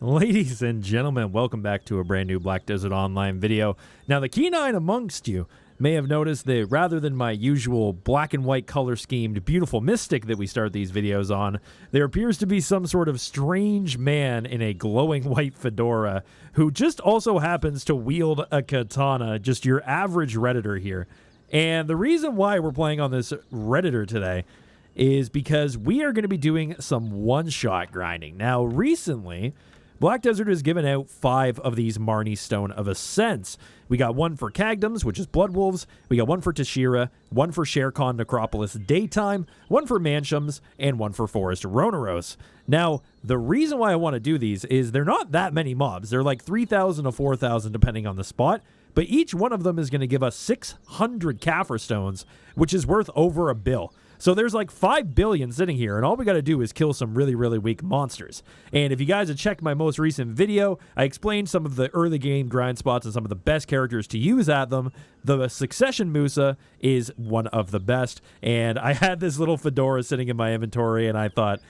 Ladies and gentlemen, welcome back to a brand new Black Desert Online video. Now, the keen-eyed amongst you may have noticed that rather than my usual black and white color schemed beautiful mystic that we start these videos on, there appears to be some sort of strange man in a glowing white fedora who just also happens to wield a katana, just your average Redditor here. And the reason why we're playing on this Redditor today is because we are going to be doing some one-shot grinding. Now, recently, Black Desert has given out 5 of these Marni Stone of Ascents. We got one for Kagdums, which is Blood Wolves. We got one for Tshira, one for Sherekhan Necropolis Daytime, one for Manshaums, and one for Forest Ronaros. Now, the reason why I want to do these is they're not that many mobs. They're like 3,000 to 4,000 depending on the spot, but each one of them is going to give us 600 Caphras stones, which is worth over $1 billion. So there's like 5 billion sitting here, and all we got to do is kill some really, really weak monsters. And if you guys have checked my most recent video, I explained some of the early game grind spots and some of the best characters to use at them. The Succession Musa is one of the best, and I had this little fedora sitting in my inventory, and I thought,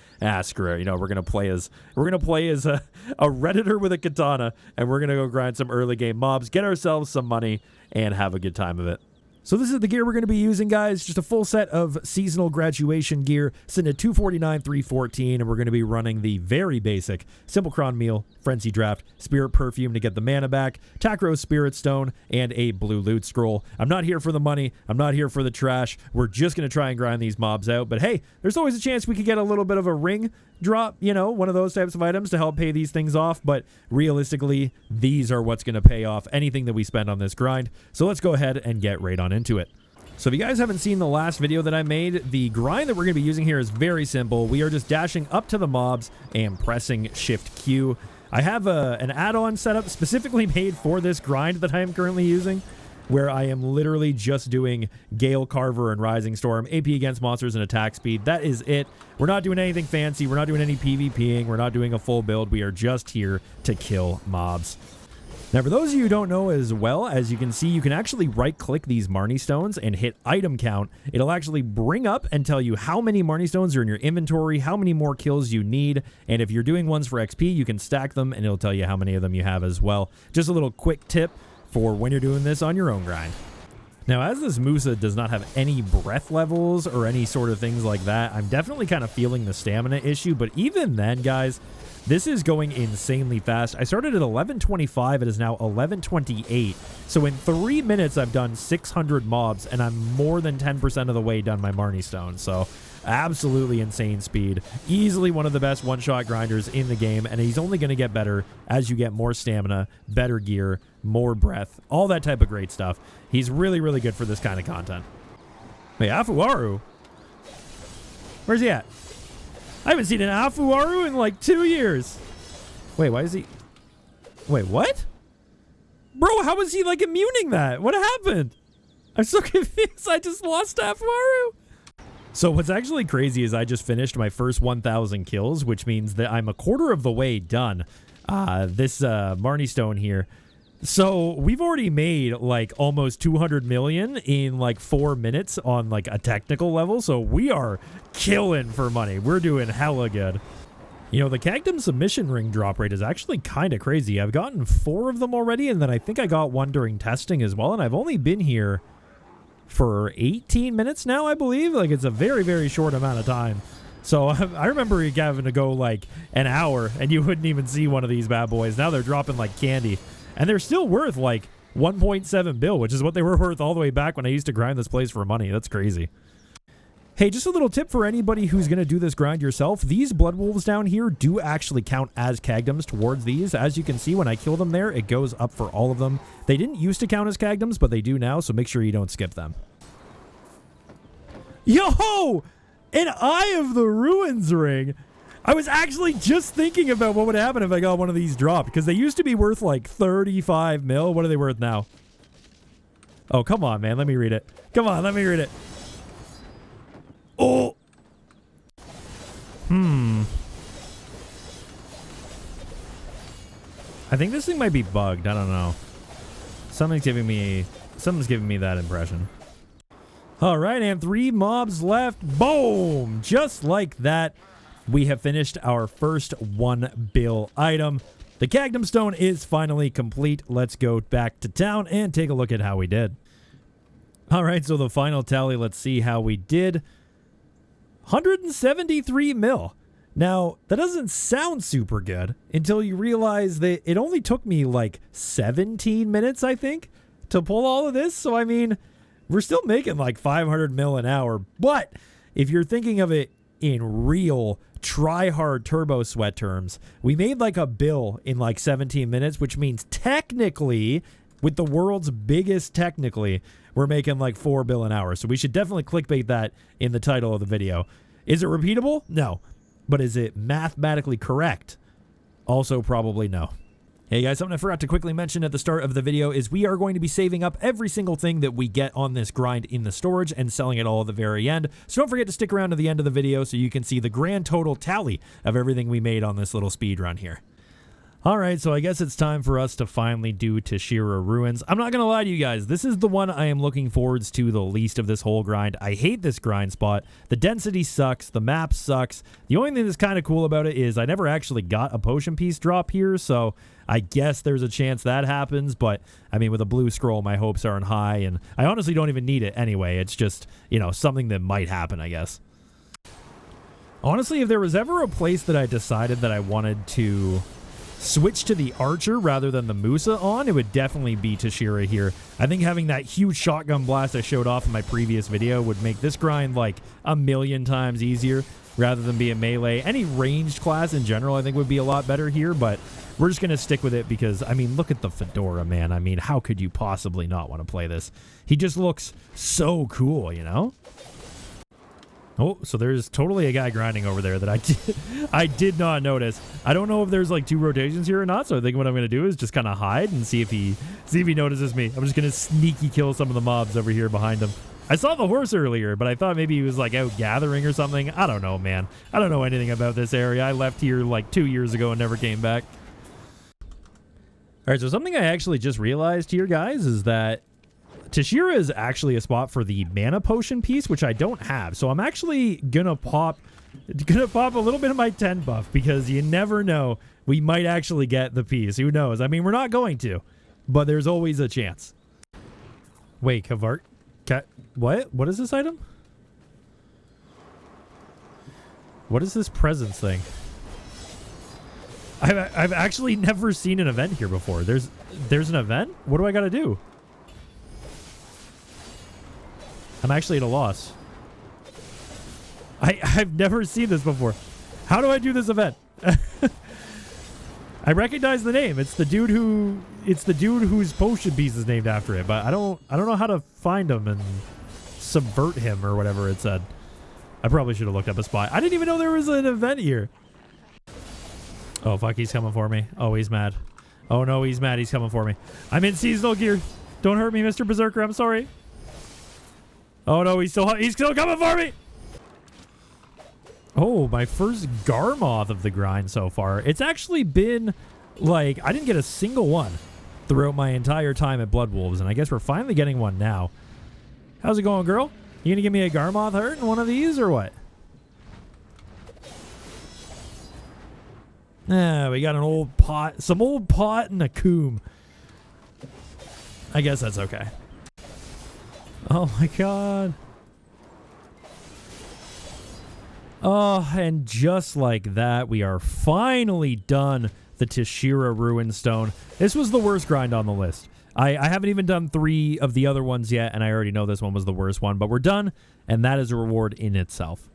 screw it, you know, we're gonna play as a Redditor with a katana, and we're gonna go grind some early game mobs, get ourselves some money, and have a good time of it. So this is the gear we're going to be using, guys. Just a full set of seasonal graduation gear, sitting at 249, 314, and we're going to be running the very basic Simple Cron Meal, Frenzy Draft, Spirit Perfume to get the mana back, Takros Spirit Stone, and a Blue Loot Scroll. I'm not here for the money. I'm not here for the trash. We're just going to try and grind these mobs out. But hey, there's always a chance we could get a little bit of a ring drop, you know, one of those types of items to help pay these things off. But realistically, these are what's going to pay off anything that we spend on this grind. So let's go ahead and get right on into it. So if you guys haven't seen the last video that I made, the grind that we're going to be using here is very simple. We are just dashing up to the mobs and pressing Shift Q. I have an add-on set up specifically made for this grind that I am currently using, where I am literally just doing Gale Carver and Rising Storm, AP against monsters and attack speed. That is it. We're not doing anything fancy. We're not doing any PvPing. We're not doing a full build. We are just here to kill mobs. Now, for those of you who don't know as well, as you can see, you can actually right-click these Marni Stones and hit item count. It'll actually bring up and tell you how many Marni Stones are in your inventory, how many more kills you need, and if you're doing ones for XP, you can stack them, and it'll tell you how many of them you have as well. Just a little quick tip for when you're doing this on your own grind. Now, as this Musa does not have any breath levels or any sort of things like that, I'm definitely kind of feeling the stamina issue, but even then, guys, this is going insanely fast. I started at 11:25. It is now 11:28. So in 3 minutes, I've done 600 mobs, and I'm more than 10% of the way done my Marni Stone. So absolutely insane speed. Easily one of the best one-shot grinders in the game, and he's only going to get better as you get more stamina, better gear, more breath, all that type of great stuff. He's really, really good for this kind of content. Wait, Afuaru? Where's he at? I haven't seen an Afuaru in like 2 years. Wait, why is he... Wait, what? Bro, how was he like immuning that? What happened? I'm so confused. I just lost Afuaru. So what's actually crazy is I just finished my first 1,000 kills, which means that I'm a quarter of the way done. This Marni Stone here. So we've already made like almost 200 million in like 4 minutes on like a technical level. So we are killing for money. We're doing hella good. You know, the Kagdum submission ring drop rate is actually kind of crazy. I've gotten 4 of them already, and then I think I got one during testing as well. And I've only been here for 18 minutes now, I believe. Like, it's a very, very short amount of time. So I remember having to go like an hour, and you wouldn't even see one of these bad boys. Now they're dropping like candy. And they're still worth like 1.7 bill, which is what they were worth all the way back when I used to grind this place for money. That's crazy. Hey, just a little tip for anybody who's going to do this grind yourself. These Blood Wolves down here do actually count as Kagdums towards these. As you can see, when I kill them there, it goes up for all of them. They didn't used to count as Kagdums, but they do now, so make sure you don't skip them. Yo! An Eye of the Ruins ring! I was actually just thinking about what would happen if I got one of these dropped, because they used to be worth like 35 mil. What are they worth now? Oh, come on, man. Let me read it. Come on, let me read it. Oh! I think this thing might be bugged. I don't know. Something's giving me that impression. All right, and 3 mobs left. Boom! Just like that. we have finished our first 1 bill item. The Cagnum Stone is finally complete. Let's go back to town and take a look at how we did. All right, so the final tally, let's see how we did. 173 mil. Now, that doesn't sound super good until you realize that it only took me like 17 minutes, I think, to pull all of this. So, I mean, we're still making like 500 mil an hour. But if you're thinking of it in real try-hard turbo sweat terms, we made like a bill in like 17 minutes, which means technically, with the world's biggest technically, we're making like 4 bill an hour. So we should definitely clickbait that in the title of the video. Is it repeatable? No. But is it mathematically correct? Also probably no. Hey guys, something I forgot to quickly mention at the start of the video is we are going to be saving up every single thing that we get on this grind in the storage and selling it all at the very end. So don't forget to stick around to the end of the video so you can see the grand total tally of everything we made on this little speed run here. Alright, so I guess it's time for us to finally do Tshira Ruins. I'm not going to lie to you guys, this is the one I am looking forwards to the least of this whole grind. I hate this grind spot. The density sucks, the map sucks. The only thing that's kind of cool about it is I never actually got a potion piece drop here, so I guess there's a chance that happens, but I mean, with a blue scroll, my hopes aren't high, and I honestly don't even need it anyway. It's just, you know, something that might happen, I guess. Honestly, if there was ever a place that I decided that I wanted to switch to the Archer rather than the Musa on, it would definitely be Tshira here. I think having that huge shotgun blast I showed off in my previous video would make this grind like 1,000,000 times easier rather than being melee. Any ranged class in general I think would be a lot better here, but we're just going to stick with it because, I mean, look at the fedora, man. I mean, how could you possibly not want to play this? He just looks so cool, you know? Oh, so there's totally a guy grinding over there that I did not notice. I don't know if there's like 2 rotations here or not, so I think what I'm going to do is just kind of hide and see if he notices me. I'm just going to sneaky kill some of the mobs over here behind him. I saw the horse earlier, but I thought maybe he was like out gathering or something. I don't know, man. I don't know anything about this area. I left here like 2 years ago and never came back. All right, so something I actually just realized here, guys, is that Tshira is actually a spot for the mana potion piece, which I don't have. So I'm actually gonna pop a little bit of my 10 buff because you never know. We might actually get the piece. Who knows? I mean, we're not going to, but there's always a chance. Wait, Kavart? What? What is this item? What is this presence thing? I've actually never seen an event here before. There's an event? What do I gotta do? I'm actually at a loss. I've never seen this before. How do I do this event? I recognize the name. It's the dude whose potion piece is named after it, but I don't know how to find him and subvert him or whatever it said. I probably should have looked up a spot. I didn't even know there was an event here. Oh fuck, he's coming for me. Oh, he's mad. Oh no, he's mad. He's coming for me. I'm in seasonal gear. Don't hurt me, Mr. Berserker. I'm sorry. Oh no, he's still coming for me! Oh, my first Garmoth of the grind so far. It's actually been, like, I didn't get a single one throughout my entire time at Blood Wolves, and I guess we're finally getting one now. How's it going, girl? You gonna give me a Garmoth heart in one of these, or what? We got an old pot, some old pot and a coom. I guess that's okay. Oh my god. Oh, and just like that, we are finally done the Tshira Ruins Stone. This was the worst grind on the list. I haven't even done 3 of the other ones yet, and I already know this one was the worst one, but we're done, and that is a reward in itself.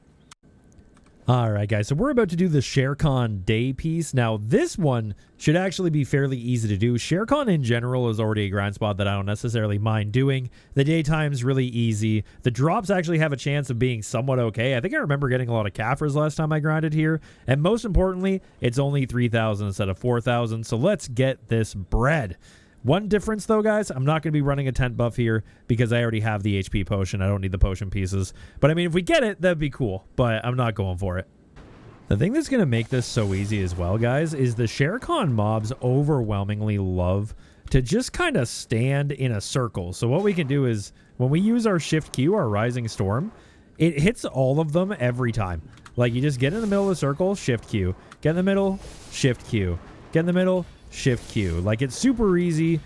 Alright guys, so we're about to do the Sherekhan day piece. Now this one should actually be fairly easy to do. Sherekhan in general is already a grind spot that I don't necessarily mind doing. The daytime's really easy. The drops actually have a chance of being somewhat okay. I think I remember getting a lot of Caphras last time I grinded here. And most importantly, it's only 3,000 instead of 4,000. So let's get this bread. One difference though, guys, I'm not going to be running a tent buff here because I already have the HP potion. I don't need the potion pieces. But I mean, if we get it, that'd be cool. But I'm not going for it. The thing that's going to make this so easy as well, guys, is the Sherekhan mobs overwhelmingly love to just kind of stand in a circle. So what we can do is when we use our Shift Q, our Rising Storm, It hits all of them every time. Like, you just get in the middle of the circle, shift Q. Get in the middle, shift Q. Get in the middle, shift Q. Like, it's super easy.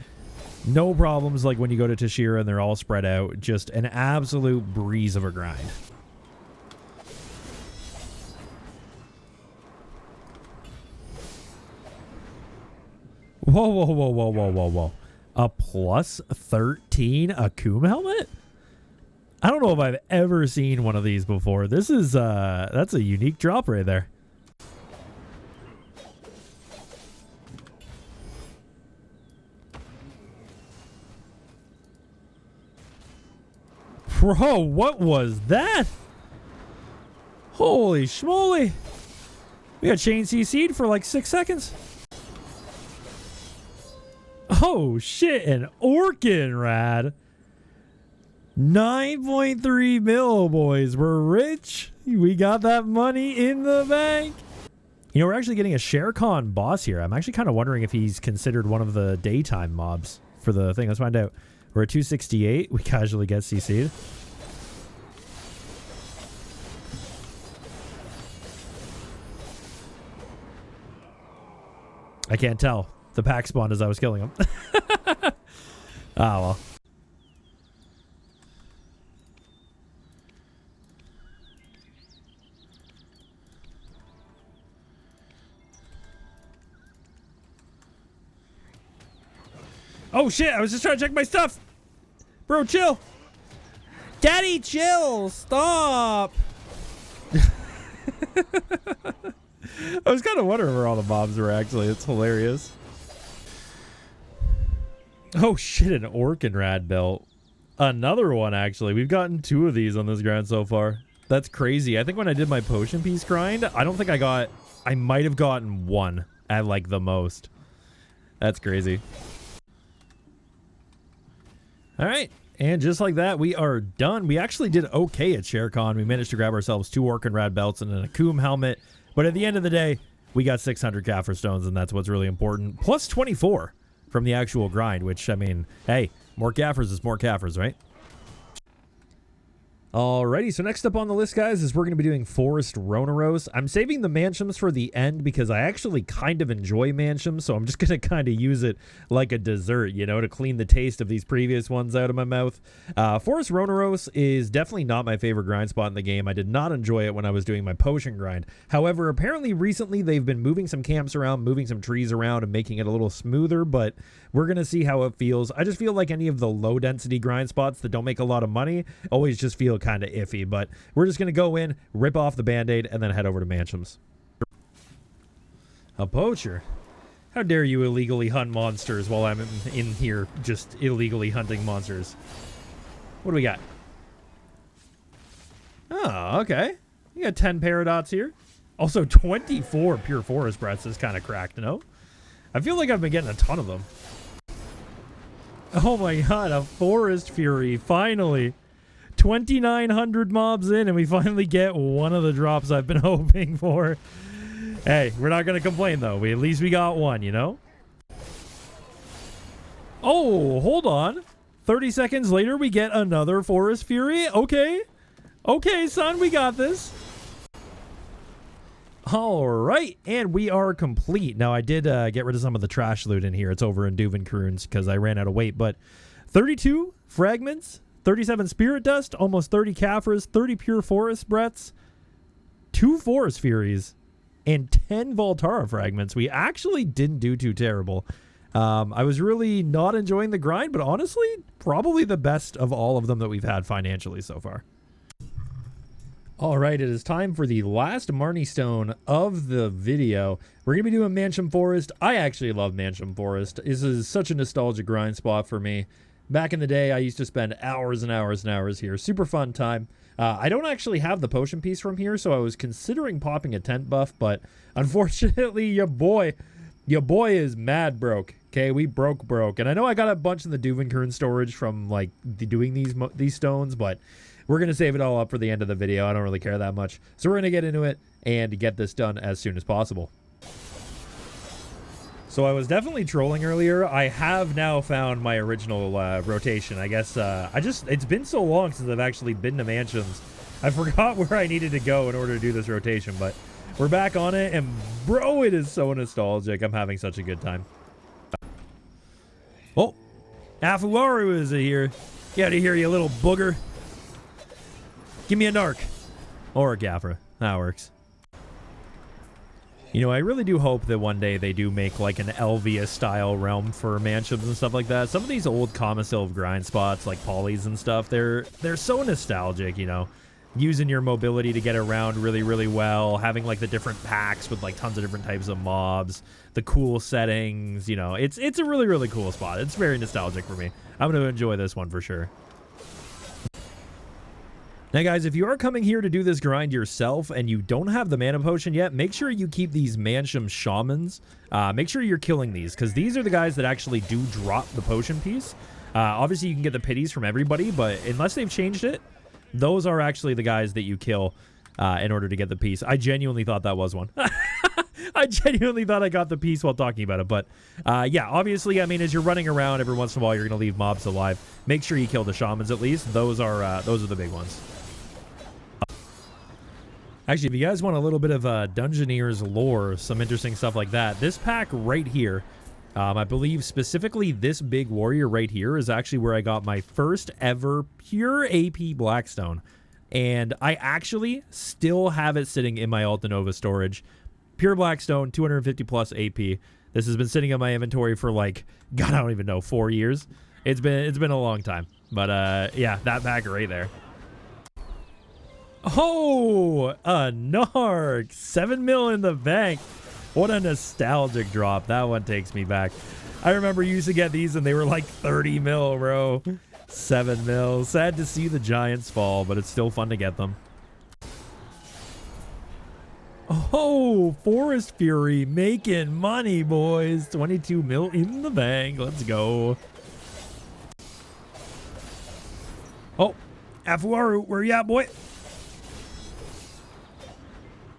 No problems like when you go to Tshira and they're all spread out. Just an absolute breeze of a grind. Whoa, whoa, whoa, whoa, whoa, whoa, whoa. A plus 13 Akum helmet? I don't know if I've ever seen one of these before. This is, that's a unique drop right there. Bro, what was that? Holy schmoly. We got chain CC'd for like 6 seconds. Oh shit, an Orkin rad. 9.3 mil, boys. We're rich. We got that money in the bank. You know, we're actually getting a Sherekhan boss here. I'm actually kind of wondering if he's considered one of the daytime mobs for the thing. Let's find out. We're at 268. We casually get CC'd. I can't tell. The pack spawned as I was killing him. Ah, well. Oh shit, I was just trying to check my stuff. Bro, chill. Daddy, chill. Stop. I was kind of wondering where all the mobs were actually. It's hilarious. Oh shit, an Orkin rad belt. Another one actually. We've gotten 2 of these on this grind so far. That's crazy. I think when I did my potion piece grind, I don't think I might have gotten 1 at like the most. That's crazy. All right. And just like that, we are done. We actually did okay at Sherekhan. We managed to grab ourselves 2 Orkin rad belts and an Akum helmet. But at the end of the day, we got 600 Caphras stones, and that's what's really important. Plus 24 from the actual grind, which, I mean, hey, more Caphras is more Caphras, right? Alrighty, so next up on the list, guys, is we're going to be doing Forest Ronaros. I'm saving the Manshaums for the end because I actually kind of enjoy Manshaums, so I'm just going to kind of use it like a dessert, you know, to clean the taste of these previous ones out of my mouth. Forest Ronaros is definitely not my favorite grind spot in the game. I did not enjoy it when I was doing my potion grind. However, apparently recently they've been moving some camps around, moving some trees around, and making it a little smoother, but we're going to see how it feels. I just feel like any of the low-density grind spots that don't make a lot of money always just feel kind of iffy, but we're just going to go in, rip off the band-aid, and then head over to Manshaums. A poacher? How dare you illegally hunt monsters while I'm in here just illegally hunting monsters? What do we got? Oh, okay. You got 10 paradots here. Also, 24 pure forest breaths is kind of cracked, no? I feel like I've been getting a ton of them. Oh my god, a Forest Fury, finally. 2,900 mobs in, and we finally get one of the drops I've been hoping for. Hey, we're not going to complain, though. At least we got one, you know? Oh, hold on. 30 seconds later, we get another Forest Fury. Okay. Okay, son, we got this. All right, and we are complete. Now, I did get rid of some of the trash loot in here. It's over in Duvenkrunes because I ran out of weight, but 32 fragments, 37 spirit dust, almost 30 Caphras, 30 pure forest breaths, 2 Forest Furies, and 10 Voltara fragments. We actually didn't do too terrible. I was really not enjoying the grind, but honestly, probably the best of all of them that we've had financially so far. All right, it is time for the last Marni stone of the video. We're going to be doing Manshaum Forest. I actually love Manshaum Forest. This is such a nostalgic grind spot for me. Back in the day, I used to spend hours and hours and hours here. Super fun time. I don't actually have the potion piece from here, so I was considering popping a tent buff, but unfortunately, your boy is mad broke. Okay, we broke. And I know I got a bunch in the Duvenkruin storage from like doing these stones, but we're going to save it all up for the end of the video. I don't really care that much. So we're going to get into it and get this done as soon as possible. So I was definitely trolling earlier. I have now found my original rotation. I guess it's been so long since I've actually been to Manshaums. I forgot where I needed to go in order to do this rotation, but we're back on it, and bro, it is so nostalgic. I'm having such a good time. Oh, Afuaru is here. Get out of here, you little booger. Give me a narc. Or a Caphra. That works. You know, I really do hope that one day they do make like an Elvia-style realm for mansions and stuff like that. Some of these old Commissylve grind spots, like Polys and stuff, they're so nostalgic, you know. Using your mobility to get around really, really well, having like the different packs with like tons of different types of mobs, the cool settings, you know, it's a really, really cool spot. It's very nostalgic for me. I'm going to enjoy this one for sure. Now, guys, if you are coming here to do this grind yourself and you don't have the mana potion yet, make sure you keep these Manshaum Shamans. Make sure you're killing these, because these are the guys that actually do drop the potion piece. Obviously, you can get the pities from everybody, but unless they've changed it, those are actually the guys that you kill in order to get the piece. I genuinely thought that was one. I genuinely thought I got the piece while talking about it. But yeah, obviously, I mean, as you're running around every once in a while, you're going to leave mobs alive. Make sure you kill the shamans at least. Those are the big ones. Actually, if you guys want a little bit of Dungeoneer's lore, some interesting stuff like that, this pack right here, I believe specifically this big warrior right here is actually where I got my first ever pure AP Blackstone. And I actually still have it sitting in my Altanova storage. Pure Blackstone, 250 plus AP. This has been sitting in my inventory for like, God, I don't even know, 4 years. It's been a long time. But yeah, that pack right there. Oh, a narc. 7 mil in the bank. What a nostalgic drop. That one takes me back. I remember you used to get these and they were like 30 mil, bro. 7 mil. Sad to see the Giants fall, but it's still fun to get them. Oh, Forest Fury making money, boys. 22 mil in the bank. Let's go. Oh, Afuaru, where you at, boy?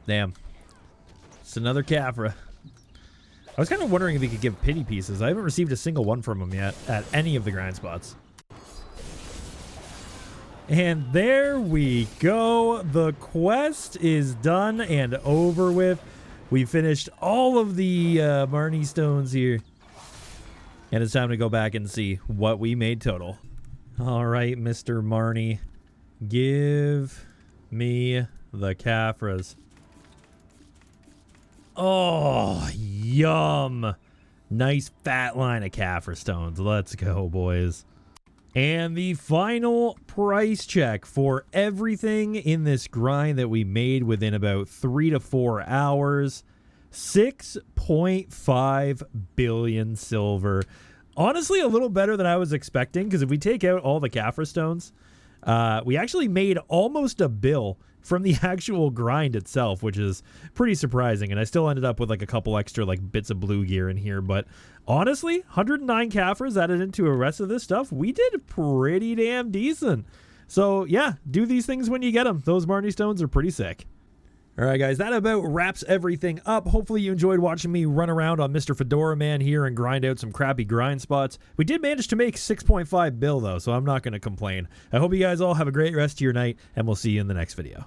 Damn. It's another Caphra. I was kind of wondering if he could give pity pieces. I haven't received a single one from him yet at any of the grind spots. And there we go. The quest is done and over with. We finished all of the Marni stones here. And it's time to go back and see what we made total. All right, Mr. Marni. Give me the Caphras. Oh, yum. Nice fat line of Caphra stones. Let's go, boys. And the final price check for everything in this grind that we made within about 3 to 4 hours. 6.5 billion silver. Honestly, a little better than I was expecting, because if we take out all the Caphra stones, we actually made almost a bill from the actual grind itself, which is pretty surprising. And I still ended up with like a couple extra like bits of blue gear in here. But honestly, 109 Caphras added into the rest of this stuff, we did pretty damn decent. So yeah, do these things when you get them. Those Marni stones are pretty sick. All right, guys, that about wraps everything up. Hopefully you enjoyed watching me run around on Mr. Fedora Man here and grind out some crappy grind spots. We did manage to make 6.5 bill, though, so I'm not going to complain. I hope you guys all have a great rest of your night, and we'll see you in the next video.